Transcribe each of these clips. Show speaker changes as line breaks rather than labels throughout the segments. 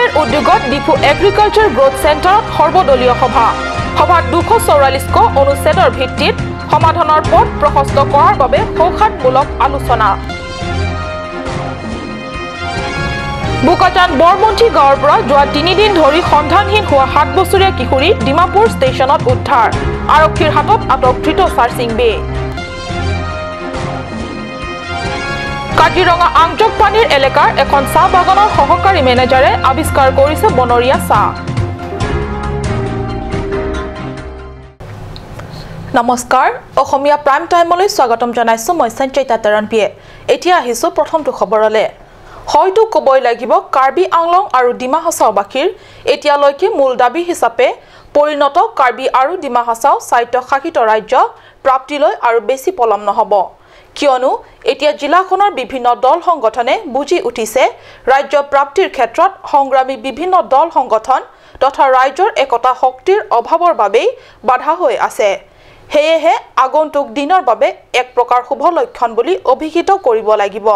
United উদ্যোগত Diphu agriculture growth চেণ্টাৰত সৰ্বদলীয় সভা সভাত 244 অনুচ্ছেদৰ ভিত্তিত সমাধানৰ পথ প্ৰশস্ত কৰাৰ বাবে সৌহাৰ্দমূলক আলোচনা বুকাটান বৰমন্থী গাঁৱৰ পৰা যোৱা 3 দিন ধৰি সন্ধানহীন হোৱা 7 বছৰীয়া কিশোৰী ডিমাপুৰ ষ্টেচনত উদ্ধাৰ আৰক্ষীৰ হাতত আটককৃত সাৰ্চিং বে কাজিৰঙা আংজকপানীৰ এলেকাৰ এখন চাহ বাগানৰ সহকাৰী মেনেজাৰে আৱিষ্কাৰ কৰিছে বনৰীয়া চাহ নমস্কাৰ অসমীয়া প্ৰাইম টাইমলৈ স্বাগতম জনাইছো মই সঞ্চয়িতা তৰণপিয়ে এতিয়া আহিছো প্ৰথমটো খবৰলে হয়তো কবই লাগিব কাৰ্বি আংলং আৰু ডিমা হাছাওবাসীৰ এতিয়ালৈকে মূল দাবী হিচাপে পৰিণত কাৰ্বি আৰু ডিমা হাছাও স্বায়ত্তশাসিত ৰাজ্য প্ৰাপ্তিলৈ আৰু বেছি পলম নহব কিয়নো এতিয়া জিলাখনৰ বিভিন্ন দল সংগঠনে বুজি উঠিছে ৰাজ্য প্ৰাপ্তিৰ ক্ষেত্ৰত সংগ্ৰামী বিভিন্ন দল সংগঠন তথা ৰাজ্যৰ একতা শক্তিৰ অভাৱৰ বাবে বাধা হৈ আছে হেয়েহে আগন্তুক দিনৰ বাবে এক প্ৰকাৰ শুভ লক্ষণ বুলি অভিহিত কৰিব লাগিব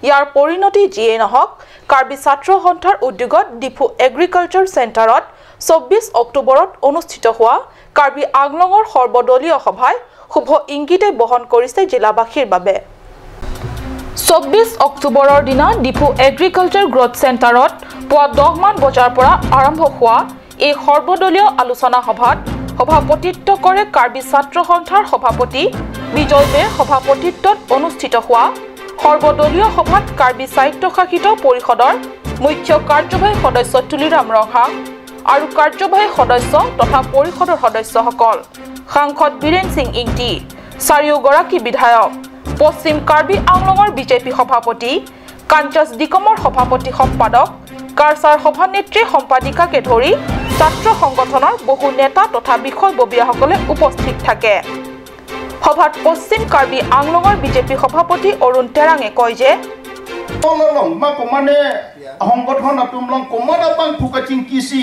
ইয়াৰ পৰিণতি যিয়ে নহওক কাৰ্বি ছাত্ৰ সন্থাৰ উদ্যোগত ডিফু এগ্ৰিকালচাৰ চেণ্টাৰত 24 অক্টোবৰত অনুষ্ঠিত হোৱা কাৰ্বি আংলঙৰ সৰ্বদলীয় সভাই শুভ ইংগিতে বহন কৰিছে জিলাবাসীৰ বাবে 24 অক্টোবৰৰ দিনা ডিফু এগ্ৰিকালচাৰ গ্ৰোথ চেণ্টাৰত পুৱা 10 মান বজাৰ পৰা আৰম্ভ হোৱা এই সৰ্বদলীয় আলোচনা সভাত সভাপতিত্ব কৰে কাৰ্বি ছাত্ৰ সন্থাৰ সভাপতি বিজয় বেৰ সভাপতিত্বত অনুষ্ঠিত হোৱা সৰ্বদলীয় সভাত কাৰ্বি স্বায়ত্তশাসিত পৰিষদৰ মুখ্য কাৰ্যবাহী সদস্য তুলিৰাম ৰংহাং আৰু কাৰ্যবাহী সদস্য তথা পৰিষদৰ সদস্যসকল সাংসদ বীৰেন সিং ইংটি চাৰিওগৰাকী বিধায়ক পশ্চিম কাৰ্বি আংলঙৰ বিজেপি সভাপতি কাঞ্চাছ ডিকমৰ সভাপতি সম্পাদক কাৰচাৰ সভানেত্ৰী সম্পাদিকাকে ধৰি ছাত্ৰ সংগঠনৰ বহু নেতা তথা বিষয়ববীয়াসকলে উপস্থিত থাকে সভাত পশ্চিম কাৰ্বি আংলঙৰ বিজেপি সভাপতি অৰুণ তেৰাঙে কয় যে
সংগঠন তুমলং কমানা পাং ফুকাচিং কিসি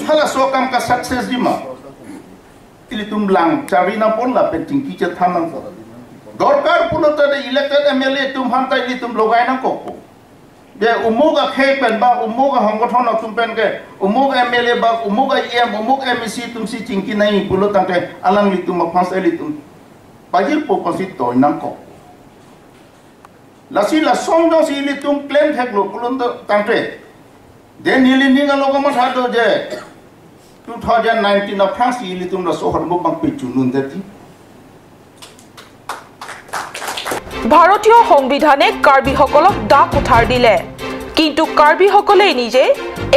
hala sokam ka success dima ili tumlang charina ponla peting kiche thanang dorkar pulote de elected mla tum hanta ili tum logai na kokko de umuga khepen ba umuga সংগঠন tumpen ke umuga mla ba umuga em umuga mc tum si chingki nai pulotang ke alang li tum phans eli tum pajil poposit to nang ko lasi la songdo si ili tum claim theklo pulonto tangte de nili ninga logama thado je 2019 na France ili tum la sohar mo bang pichunun deti
ভাৰতীয় সংবিধানে কাৰ্বি সকলক ডাক উঠাৰ দিলে কিন্তু কাৰ্বি সকলে নিজে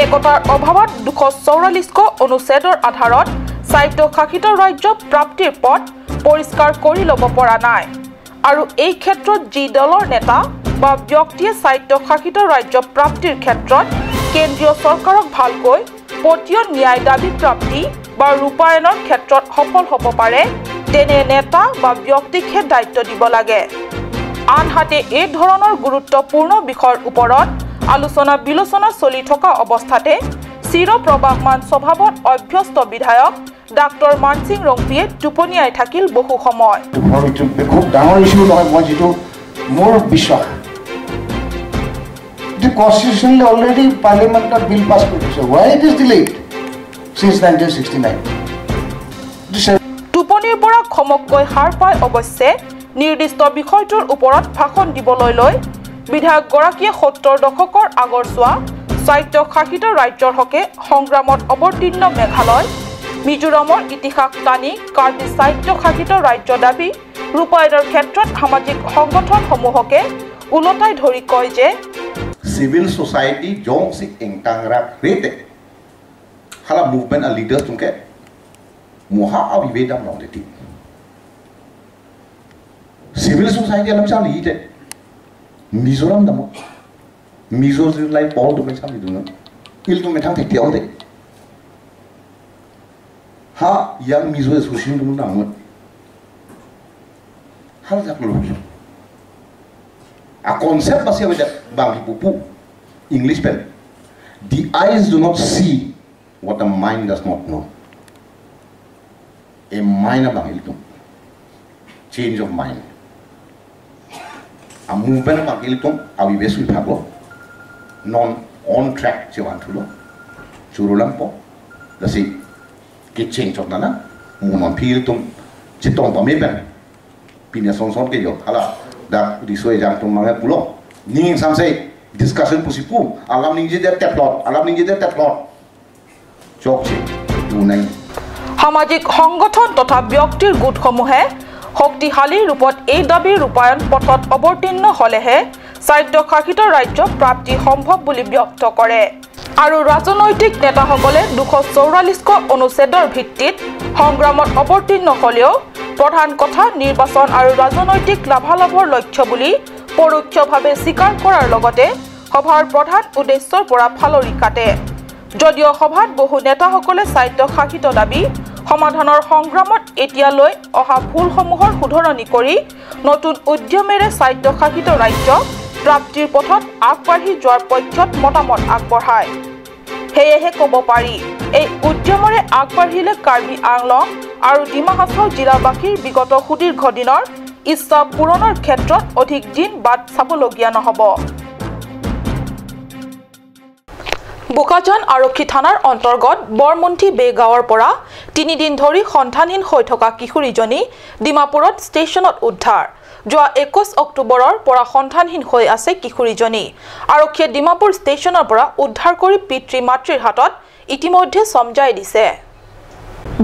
একতাৰ অভাৱত 244 অনুচ্ছেদৰ আধাৰত স্বায়ত্তশাসিত ৰাজ্য প্ৰাপ্তিৰ পথ পৰিষ্কাৰ কৰি ল'ব পৰা নাই আৰু এই ক্ষেত্ৰত যি দলৰ নেতা বা ব্যক্তিয়ে স্বায়ত্তশাসিত ৰাজ্য প্ৰাপ্তিৰ ক্ষেত্ৰত কেন্দ্ৰীয় চৰকাৰক ভালকৈ পতিয়ন ন্যায় দাবী প্ৰাপ্তি বা ৰূপায়ণৰ ক্ষেত্ৰত সফল হ'ব পাৰে তেনে নেতা বা ব্যক্তিকহে দায়িত্ব দিব লাগে আনহাতে এই ধৰণৰ গুৰুত্বপূৰ্ণ বিষয়ৰ ওপৰত আলোচনা বিলোচনা চলি থকা অৱস্থাতে চিৰপ্ৰবাহমান স্বভাৱত অভ্যস্ত বিধায়ক ডাক্তৰ মানসিং ৰংপিয়ে টোপনিয়াই থাকিল বহু সময়
খুব ডাঙৰ ইছ্যু নহয় মই যিটো মোৰ বিশ্বাস The constitution already parliament got bill passed so why it is delayed since 1969
টোপনিৰ পৰা খমককৈ হাৰ পায় অৱশ্যে নিৰ্দিষ্ট বিষয়টোৰ ওপৰত ভাষণ দিবলৈ লৈ বিধায়ক গৰাকীয়ে 70 দশকৰ আগৰ চোৱা স্বায়ত্তশাসিত ৰাজ্যৰ হকে সংগ্ৰামত অৱতীৰ্ণ মেঘালয় মিজোৰামৰ ইতিহাস টানি কাৰ্বি স্বায়ত্তশাসিত ৰাজ্য দাবী ৰূপায়ণৰ ক্ষেত্ৰত সামাজিক সংগঠনসমূহকে উলটাই ধৰি কয় যে
civil society jong si engtangra rete hala movement and leaders tungke moha avivedam nongeti civil society alam sa lite mizoram damo mizoram lai paul to me sam dunu il to me thang thek tiao de ha yang mizo association dunu na ngot hal jak lo a concept basi awet bang pupu English pen the eyes do not see what the mind does not know a mind bang iltu change of mind a movement bang iltu awi besu bhago non on track jawan thulo churulam po lasi ke change of nana munon phil tum chitong to me ben pinya son ke yo hala da risoi jang tum manga pulo ning samsei discussion pusipu alam ning je taplot chokchi du nai
সামাজিক সংগঠন তথা ব্যক্তিৰ গোটসমূহে শক্তিশালী ৰূপত এই দাবীৰ ৰূপায়ণ পথত অৱতীৰ্ণ হলেহে স্বায়ত্তশাসিত ৰাজ্য প্ৰাপ্তি সম্ভৱ বুলি ব্যক্ত কৰে আৰু ৰাজনৈতিক নেতাসকলে 244 অনুচ্ছেদৰ ভিত্তিত সংগ্ৰামত অৱতীৰ্ণ হলেও প্ৰধান কথা নিৰ্বাচন আৰু ৰাজনৈতিক লাভালাভৰ লক্ষ্য বুলি পৰোক্ষভাৱে স্বীকাৰ কৰাৰ লগতে সভাৰ প্ৰধান উদ্দেশ্যৰ পৰা ফালৰি কাটে যদিও সভাত বহু নেতাসকলে স্বায়ত্তশাসিত দাবী সমাধানৰ সংগ্ৰামত এতিয়ালৈ অহা ভুলসমূহৰ শুধৰণি কৰি নতুন উদ্যমেৰে স্বায়ত্তশাসিত ৰাজ্য প্ৰাপ্তিৰ পথত আগবাঢ়ি যোৱাৰ পক্ষত মতামত আগবঢ়ায় হেয়েহে ক'ব পাৰি এই উদ্যমৰে আগবাঢ়িলে কাৰ্বি আংলং আৰু ডিমা হাছাও জিলাবাসীৰ বিগত সুদীৰ্ঘ দিনৰ ইচ্ছা পূৰণৰ ক্ষেত্ৰত অধিক দিন বাট চাবলগীয়া নহ'ব বোকাজান আৰক্ষী থানাৰ অন্তৰ্গত বৰমন্থি বে গাঁৱৰ পৰা 3 দিন ধৰি সন্ধানহীন হৈ থকা কিশোৰীজনী ডিমাপুৰত ষ্টেচনত উদ্ধাৰ যোৱা 21 অক্টোবৰৰ পৰা সন্ধানহীন হৈ আছে কিশোৰীজনী আৰক্ষীয়ে ডিমাপুৰ ষ্টেচনৰ পৰা উদ্ধাৰ কৰি পিতৃ মাতৃৰ হাতত ইতিমধ্যে সমজাই দিছে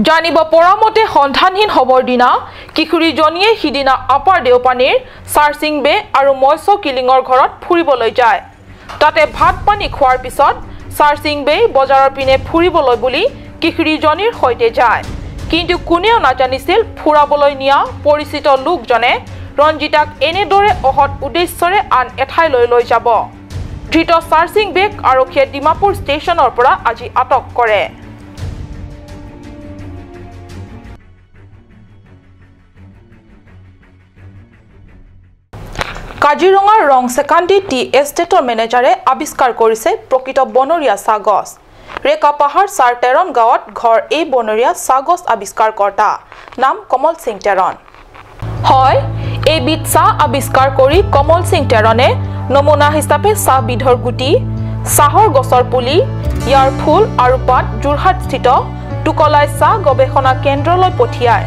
জানিব পৰা মতে সন্ধানহীন হবৰ দিনা কিশোৰীজনীয়ে সিদিনা আপাৰ দেওপানীৰ চাৰ্চিং বে আৰু ময়ছ কিলিঙৰ ঘৰত ফুৰিবলৈ যায় তাতে ভাত পানী খোৱাৰ পিছত চাৰ্চিং বে বজাৰৰ পিনে ফুৰিবলৈ বুলি কিশোৰীজনীৰ সৈতে যায় কিন্তু কোনেও নাজানিছিল ফুৰাবলৈ নিয়া পৰিচিত লোকজনে ৰঞ্জিতাক এনেদৰে অহৎ উদ্দেশ্যৰে আন এঠাইলৈ লৈ যাব ধৃত চাৰ্চিং বেক আৰক্ষীয়ে ডিমাপুৰ ষ্টেচনৰ পৰা আজি আটক কৰে কাজিৰঙাৰ ৰংছেকান্দি টি এষ্টেটৰ মেনেজাৰে আৱিষ্কাৰ কৰিছে প্ৰকৃত বনৰীয়া চাগছ ৰেকা পাহাৰ চাৰ তেৰণ গাঁৱত ঘৰ এই বনৰীয়া চাগছ আৱিষ্কাৰকৰ্তা নাম কমল সিং তেৰণ হয় এইবিধ চাহ আৱিষ্কাৰ কৰি কমল সিং তেৰণে নমুনা হিচাপে চাহ বিধৰ গুটি চাহৰ গছৰ পুলি ইয়াৰ ফুল আৰু পাত যোৰহাটস্থিত টুকলাই চাহ গৱেষণা কেন্দ্ৰলৈ পঠিয়ায়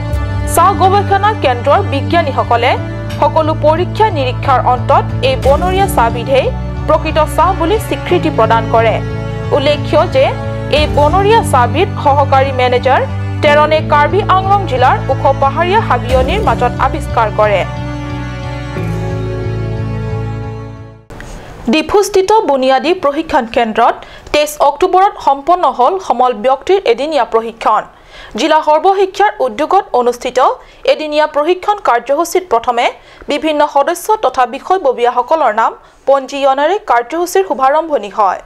চাহ গৱেষণা কেন্দ্ৰৰ বিজ্ঞানীসকলে সকলো পৰীক্ষা নিৰীক্ষাৰ অন্তত এই বনৰীয়া চাহবিধে প্ৰকৃত চাহ বুলি স্বীকৃতি প্ৰদান কৰে উল্লেখ্য যে এই বনৰীয়া চাহবিধ সহকাৰী মেনেজাৰ তেৰণে কাৰ্বি আংলং জিলাৰ ওখ পাহাৰীয়া হাবিয়নিৰ মাজত আৱিষ্কাৰ কৰে ডিফুস্থিত বুনিয়াদী প্ৰশিক্ষণ কেন্দ্ৰত 23 অক্টোবৰত সম্পন্ন হ'ল সমল ব্যক্তিৰ এদিনীয়া প্ৰশিক্ষণ জিলা সৰ্বশিক্ষাৰ উদ্যোগত অনুষ্ঠিত এদিনীয়া প্ৰশিক্ষণ কাৰ্যসূচীত প্ৰথমে বিভিন্ন সদস্য তথা বিষয়ববীয়াসকলৰ নাম পঞ্জীয়নেৰে কাৰ্যসূচীৰ শুভাৰম্ভণি হয়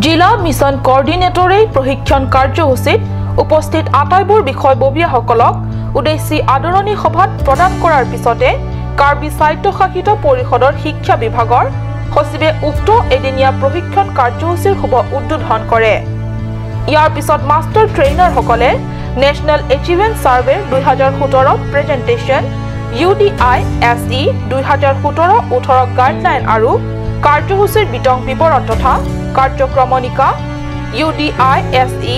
জিলা মিছন কোঅৰ্ডিনেটৰে প্ৰশিক্ষণ কাৰ্যসূচীত উপস্থিত আটাইবোৰ বিষয়ববীয়াসকলক উদ্দেশ্যি আদৰণি সভাত প্ৰদান কৰাৰ পিছতে কাৰ্বি স্বায়ত্তশাসিত পৰিষদৰ শিক্ষা বিভাগৰ সচিবে উক্ত এদিনীয়া প্ৰশিক্ষণ কাৰ্যসূচীৰ শুভ উদ্বোধন কৰে ইয়াৰ পিছত মাষ্টাৰ ট্ৰেইনাৰসকলে national achievement survey 2017 presentation UDISE 2017-18 guideline আৰু কাৰ্যসূচীৰ বিতং বিৱৰণ তথা কাৰ্যক্ৰমণিকা UDISE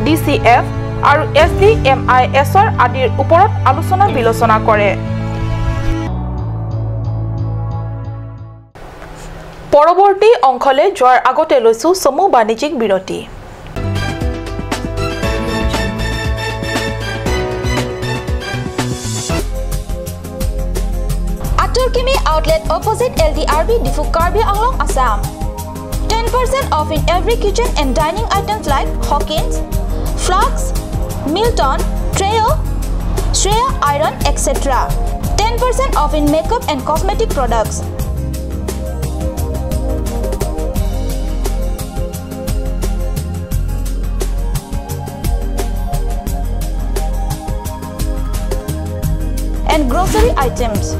DCF আৰু SDMISৰ আদিৰ ওপৰত আলোচনা বিলোচনা কৰে পৰৱৰ্তী অংশলৈ যোৱাৰ আগতে লৈছো চমু বাণিজ্যিক বিৰতি
Aturkimi outlet opposite LDRB Difu Karbi Anglong Assam 10% off in every kitchen and dining items like Hawkins, Flax, Milton, Treo, Shreya Iron, etc. 10% off in makeup and cosmetic products. And grocery items.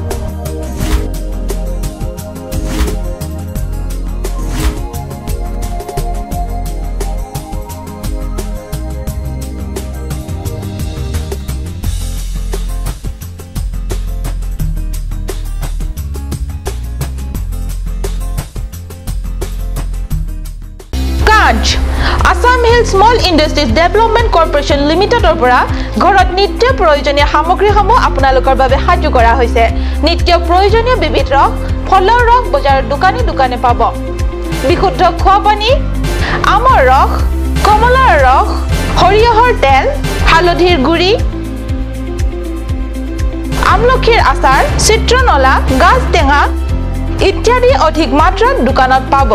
মঞ্চ Assam hill small industries development corporation লিমিটেডৰ পৰা ঘৰত নিত্য প্ৰয়োজনীয় সামগ্ৰীসমূহ আপোনালোকৰ বাবে সাজু কৰা হৈছে নিত্য প্ৰয়োজনীয় বিবিধ ৰস ফলৰ ৰস বজাৰৰ দোকানে দোকানে পাব বিশুদ্ধ খোৱা পানী আমৰ ৰস কমলাৰ ৰস সৰিয়হৰ তেল হালধিৰ গুড়ি আমলখিৰ আচাৰ চিত্ৰনলা গাজ টেঙা ইত্যাদি অধিক মাত্ৰাত দোকানত পাব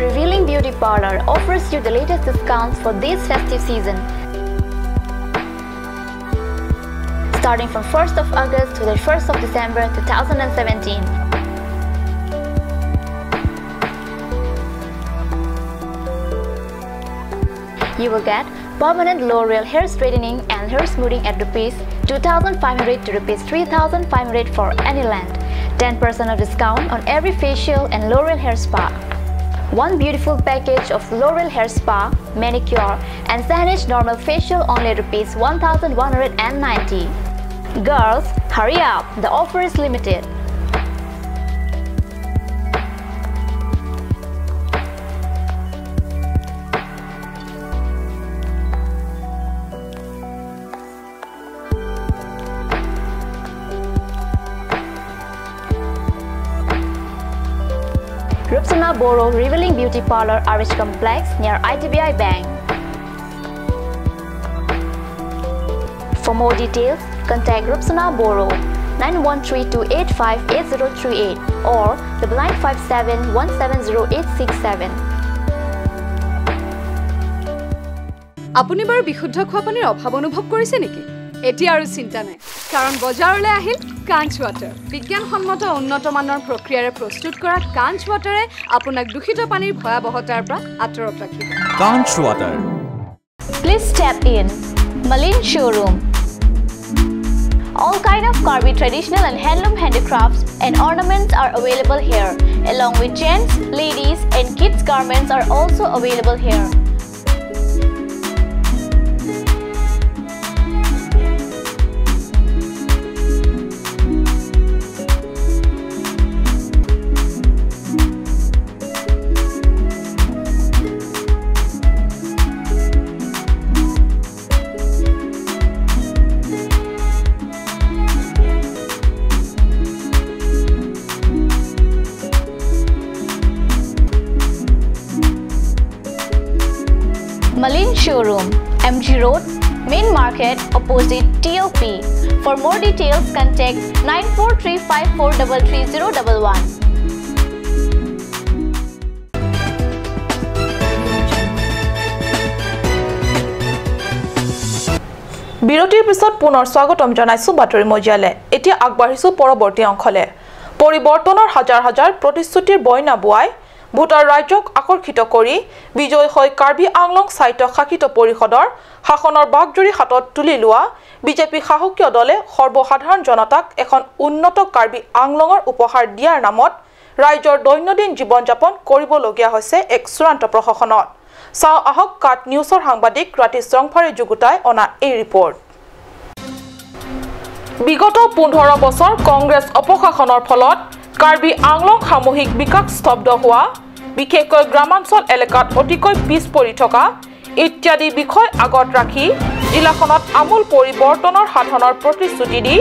Revealing Beauty Parlor offers you the latest discounts for this festive season. Starting from 1st of August to the 1st of December 2017. You will get permanent L'Oreal hair straightening and hair smoothing at Rs 2,500 to Rs 3,500 for any length. 10% of discount on every facial and L'Oreal hair spa. One beautiful package of L'Oreal hair spa, manicure and Sanesh normal facial only Rs 1,190. Girls, hurry up! The offer is limited. Rupsana Boro Revealing Beauty Parlor RH Complex near ITBI Bank. For more details, contact Rupsana Boro 9132858038 or 9957170867.
আপুনি বাৰু বিশুদ্ধ খোৱা পানীৰ অভাৱ অনুভৱ কৰিছে নেকি এতিয়া আৰু চিন্তা নাই কাৰণ বজাৰলৈ আহিল কাঞ্চ ৱাটাৰ বিজ্ঞানসন্মত উন্নত মানৰ প্ৰক্ৰিয়াৰে প্ৰস্তুত কৰা কাঞ্চ ৱাটাৰে আপোনাক দূষিত পানীৰ ভয়াবহতাৰ পৰা আঁতৰত ৰাখিব
কাঞ্চ water
Please step in Malin Showroom. All kind of Karbi traditional and handloom handicrafts and ornaments are available here along with gents, ladies and kids garments are also available here. Malin Showroom, MG Road, Main Market, opposite TOP. For more details, contact 9435433011.
বিৰতিৰ পিছত পুনৰ স্বাগতম জনাইছো বাতৰি মজিয়ালে এতিয়া আগবাঢ়িছো পৰৱৰ্তী অংশলে পৰিৱৰ্তনৰ হাজাৰ হাজাৰ প্ৰতিশ্ৰুতিৰ বয়না বুৱাই ভোটাৰ ৰাজ্যক আকৰ্ষিত কৰি বিজয় হৈ কাৰ্বি আংলং সাহিত্য শাসিত পৰিষদৰ শাসনৰ বাগজুৰি হাতত তুলি লোৱা বিজেপি শাসকীয় দলে সৰ্বসাধাৰণ জনতাক এখন উন্নত কাৰ্বি আংলঙৰ উপহাৰ দিয়াৰ নামত ৰাজ্যৰ দৈনন্দিন জীৱন যাপন কৰিবলগীয়া হৈছে এক চূড়ান্ত প্ৰশাসনত চাও আহক কাট নিউজৰ সাংবাদিক ৰাতি সংফাৰে যুগুতাই অনা এই ৰিপৰ্ট বিগত 15 বছৰ কংগ্ৰেছ অপশাসনৰ ফলত কাৰ্বি আংলং সামূহিক বিকাশ স্তব্ধ হোৱা বিশেষকৈ গ্ৰামাঞ্চল এলেকাত অতিকৈ পিছ পৰি থকা ইত্যাদি বিষয় আগত ৰাখি জিলাখনত আমূল পৰিৱৰ্তনৰ সাধনৰ প্ৰতিশ্ৰুতি দি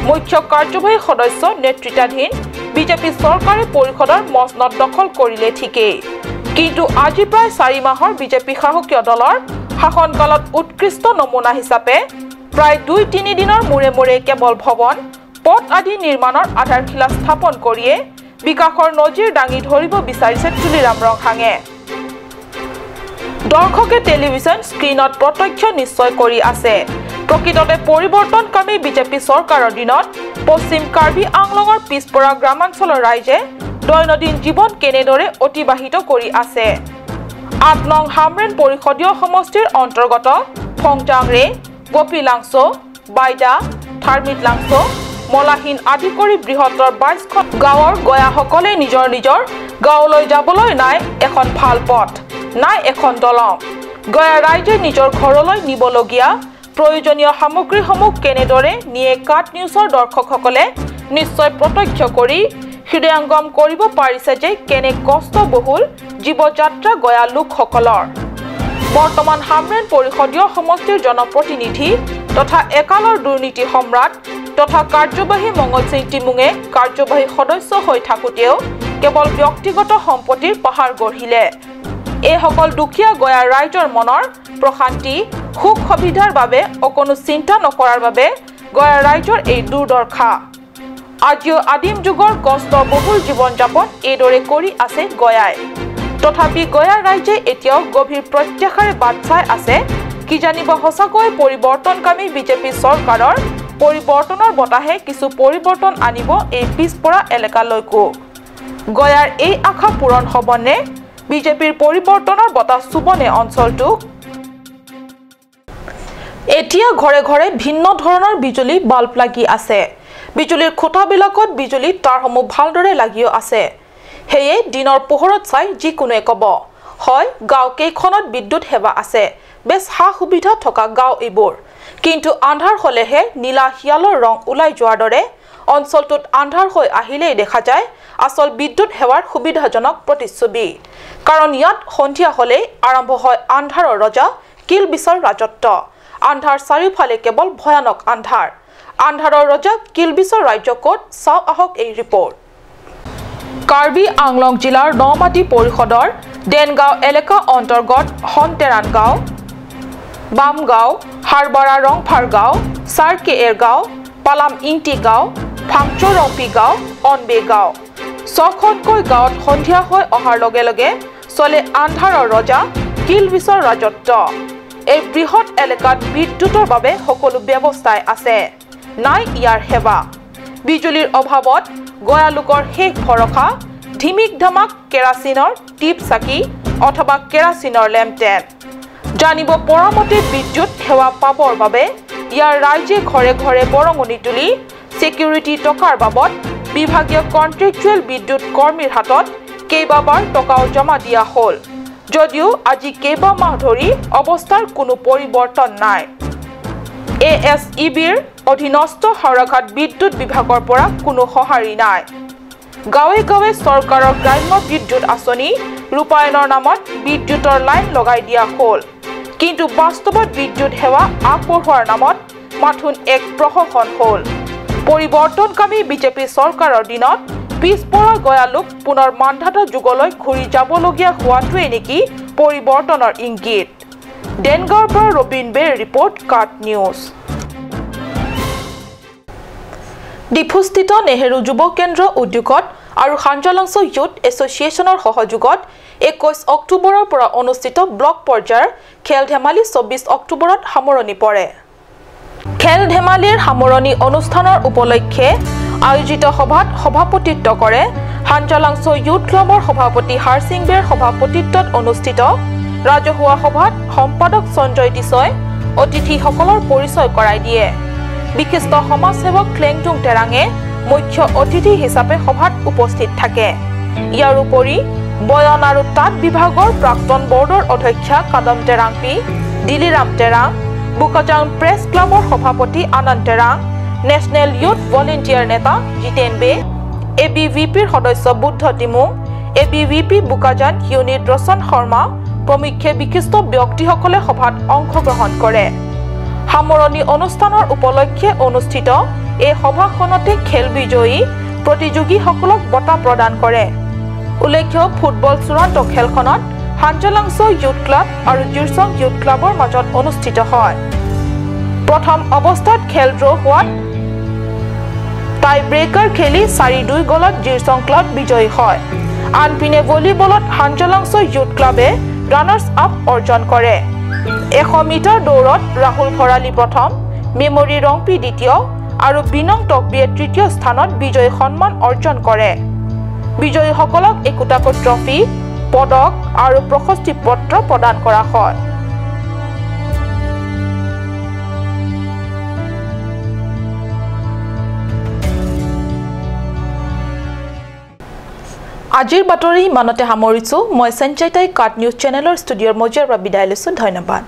মুখ্য কাৰ্যবাহী সদস্য নেতৃত্বাধীন বিজেপি চৰকাৰে পৰিষদৰ মসনদ দখল কৰিলে ঠিকেই কিন্তু আজি প্ৰায় 4 মাহৰ বিজেপি শাসকীয় দলৰ শাসনকালত উৎকৃষ্ট নমুনা হিচাপে প্ৰায় 2-3 দিনৰ মূৰে মূৰে কেৱল ভৱন পথ আদি নিৰ্মাণৰ আধাৰশিলা স্থাপন কৰিয়ে বিকাশৰ নজিৰ দাঙি ধৰিব বিচাৰিছে তুলিৰাম ৰংহাঙে দৰ্শকে টেলিভিছন স্ক্ৰীনত প্ৰত্যক্ষ নিশ্চয় কৰি আছে প্ৰকৃততে পৰিৱৰ্তনকামী বিজেপি চৰকাৰৰ দিনত পশ্চিম কাৰ্বি আংলঙৰ পিছপৰা গ্ৰামাঞ্চলৰ ৰাইজে দৈনন্দিন জীৱন কেনেদৰে অতিবাহিত কৰি আছে 8 নং হামৰেন পৰিষদীয় সমষ্টিৰ অন্তৰ্গত ফংজাংৰে গোপীলাংছো বাইদা থাৰ্মিত লাংছো মলাহীন আদি কৰি বৃহত্তৰ 22খন গাঁৱৰ গয়াসকলে নিজৰ নিজৰ গাঁৱলৈ যাবলৈ নাই এখন ভাল পথ নাই এখন দলং গয়া ৰাইজে নিজৰ ঘৰলৈ নিবলগীয়া প্ৰয়োজনীয় সামগ্ৰীসমূহ কেনেদৰে নিয়ে কাট নিউজৰ দৰ্শকসকলে নিশ্চয় প্ৰত্যক্ষ কৰি হৃদয়ঙ্গম কৰিব পাৰিছে যে কেনে কষ্টবহুল জীৱযাত্ৰা গয়া লোকসকলৰ বৰ্তমান হামৰেন পৰিষদীয় সমষ্টিৰ জনপ্ৰতিনিধি তথা একালৰ দুৰ্নীতি সম্ৰাট তথা কাৰ্যবাহী মঙ্গল সিং টিমুঙে কাৰ্যবাহী সদস্য হৈ থাকোঁতেও কেৱল ব্যক্তিগত সম্পত্তিৰ পাহাৰ গঢ়িলে এই সকল দুখীয়া গয়া ৰাইজৰ মনৰ প্ৰশান্তি সুখ সুবিধাৰ বাবে অকণো চিন্তা নকৰাৰ বাবে গয়া ৰাইজৰ এই দুৰ্দশা আজিও আদিম যুগৰ কষ্টবহুল জীৱন যাপন এইদৰে কৰি আছে গয়াই তথাপি গয়া ৰাইজে এতিয়াও গভীৰ প্ৰত্যাশাৰে বাট চাই আছে কি জানিব সঁচাকৈ পৰিৱৰ্তনকামী বিজেপি চৰকাৰৰ পৰিৱৰ্তনৰ বতাহে কিছু পৰিৱৰ্তন আনিব এই পিছপৰা এলেকালৈকো গয়াৰ এই আশা পূৰণ হ'বনে বিজেপিৰ পৰিৱৰ্তনৰ বতাহ চুবনে অঞ্চলটোক এতিয়া ঘৰে ঘৰে ভিন্ন ধৰণৰ বিজুলী বাল্ব লাগি আছে বিজুলীৰ খুঁটাবিলাকত বিজুলী তাৰসমূহ ভালদৰে লাগিও আছে হেয়ে দিনৰ পোহৰত চাই যিকোনোৱে ক'ব হয় গাঁও কেইখনত বিদ্যুৎ সেৱা আছে বেছ সা সুবিধা থকা গাঁও এইবোৰ কিন্তু আন্ধাৰ হ'লেহে নীলা শিয়ালৰ ৰং ওলাই যোৱাৰ দৰে অঞ্চলটোত আন্ধাৰ হৈ আহিলেই দেখা যায় আসল বিদ্যুৎ সেৱাৰ সুবিধাজনক প্ৰতিচ্ছবি কাৰণ ইয়াত সন্ধিয়া হ'লেই আৰম্ভ হয় আন্ধাৰৰ ৰজা কিলবিচৰ ৰাজত্ব আন্ধাৰ চাৰিওফালে কেৱল ভয়ানক আন্ধাৰ আন্ধাৰৰ ৰজা কিলবিচৰ ৰাজ্য ক'ত চাওঁ আহক এই ৰিপৰ্ট কাৰ্বি আংলং জিলাৰ নমাটি পৰিষদৰ দেনগাঁও এলেকা অন্তৰ্গত হনটেৰান গাঁও বামগাঁও হাৰবাৰা ৰংফাৰ গাঁও চাৰকেএৰ গাঁও পালাম ইংটি গাঁও ফাংচৰম্পি গাঁও অনবে গাঁও ছখনকৈ গাঁৱত সন্ধিয়া হৈ অহাৰ লগে লগে চলে আন্ধাৰৰ ৰজা কিলবিচৰ ৰাজত্ব এই বৃহৎ এলেকাত বিদ্যুতৰ বাবে সকলো ব্যৱস্থাই আছে নাই ইয়াৰ সেৱা বিজুলীৰ অভাৱত গয়া লোকৰ শেষ ভৰসা ধিমিক ধামাক কেৰাচিনৰ টিপ চাকি অথবা কেৰাচিনৰ লেম্পটেন জানিব পৰামতে বিদ্যুৎ সেৱা পাবৰ বাবে ইয়াৰ ৰাইজে ঘৰে ঘৰে বৰঙণি তুলি সিকিউৰিটি টকাৰ বাবদ বিভাগীয় কন্ট্ৰেকচুৱেল বিদ্যুৎ কৰ্মীৰ হাতত কেইবাবাৰ টকাও জমা দিয়া হ'ল যদিও আজি কেইবা মাহ ধৰি অৱস্থাৰ কোনো পৰিৱৰ্তন নাই ASEBৰ অধীনস্থ হাওৰাঘাট বিদ্যুৎ বিভাগৰ পৰা কোনো সঁহাৰি নাই গাঁৱে গাঁৱে চৰকাৰৰ গ্ৰাম্য বিদ্যুৎ আঁচনি ৰূপায়ণৰ নামত বিদ্যুৎৰ লাইন লগাই দিয়া হ'ল কিন্তু বাস্তৱত বিদ্যুৎ সেৱা আগবঢ়োৱাৰ নামত মাথোন এক প্ৰহসন হ'ল পৰিৱৰ্তনকামী বিজেপি চৰকাৰৰ দিনত পিছপৰা গয়া লোক পুনৰ মানধাতা যুগলৈ ঘূৰি যাবলগীয়া হোৱাটোৱে নেকি পৰিৱৰ্তনৰ ইংগিত দেনগাঁৱৰ পৰা ৰবিন বেৰ ৰিপৰ্ট কাট নিউজ ডিফুস্থিত নেহেৰু যুৱ কেন্দ্ৰ উদ্যোগত আৰু হাঞ্জালাংছ ইউথ এছ'চিয়েশ্যনৰ সহযোগত 21 অক্টোবৰৰ পৰা অনুষ্ঠিত ব্লক পৰ্যায়ৰ খেল ধেমালি 24 অক্টোবৰত সামৰণি পৰে খেল ধেমালিৰ সামৰণি অনুষ্ঠানৰ উপলক্ষে আয়োজিত সভাত সভাপতিত্ব কৰে হাঞ্জালাংছ ইউথ ক্লাবৰ সভাপতি হাৰসিং বেৰ সভাপতিত্বত অনুষ্ঠিত ৰাজহুৱা সভাত সম্পাদক সঞ্জয় টিছয় অতিথিসকলৰ পৰিচয় কৰাই দিয়ে বিশিষ্ট সমাজসেৱক ক্লেংটুং টেৰাঙে মুখ্য অতিথি হিচাপে সভাত উপস্থিত থাকে ইয়াৰ উপৰি বয়ন আৰু তাঁত বিভাগৰ প্ৰাক্তন বৰ্ডৰ অধ্যক্ষা কাদম টেৰাংপি দিলিৰাম টেৰাং বুকাজাং প্ৰেছ ক্লাবৰ সভাপতি আনন্দ টেৰাং নেশ্যনেল ইউথ ভলেণ্টিয়াৰ নেতা জিতেন বে ABVPৰ সদস্য বুদ্ধ টিমুং ABVP বুকাজান ইউনিট ৰচন শৰ্মা প্ৰমুখ্যে বিশিষ্ট ব্যক্তিসকলে সভাত অংশগ্ৰহণ কৰে সামৰণি অনুষ্ঠানৰ উপলক্ষে অনুষ্ঠিত এই সভাখনতে খেল বিজয়ী প্ৰতিযোগীসকলক বঁটা প্ৰদান কৰে উল্লেখ্য ফুটবল চূড়ান্ত খেলখনত হাঞ্জালাংছ ইউথ ক্লাব আৰু জিৰছং ইউথ ক্লাবৰ মাজত অনুষ্ঠিত হয় প্ৰথম অৱস্থাত খেল ড্ৰ হোৱাত টাই ব্ৰেকাৰ খেলি 4-2 গলত জিৰছং ক্লাব বিজয়ী হয় আনপিনে ভলিবলত হাঞ্জালাংছ ইউথ ক্লাবে ৰানাৰ্ছ আপ অৰ্জন কৰে 100 মিটাৰ দৌৰত ৰাহুল ভৰালী প্ৰথম মেমৰি ৰংপি দ্বিতীয় আৰু বিনং টকবিয়ে তৃতীয় স্থানত বিজয়ী সন্মান অৰ্জন কৰে বিজয়ীসকলক একোটাকৈ ট্ৰফি পদক আৰু প্ৰশস্তি পত্ৰ প্ৰদান কৰা হয় আজিৰ বাতৰি ইমানতে সামৰিছো মই সঞ্চয়তাই কাট নিউজ চেনেলৰ ষ্টুডিঅ'ৰ মজিয়াৰ পৰা বিদায় লৈছো ধন্যবাদ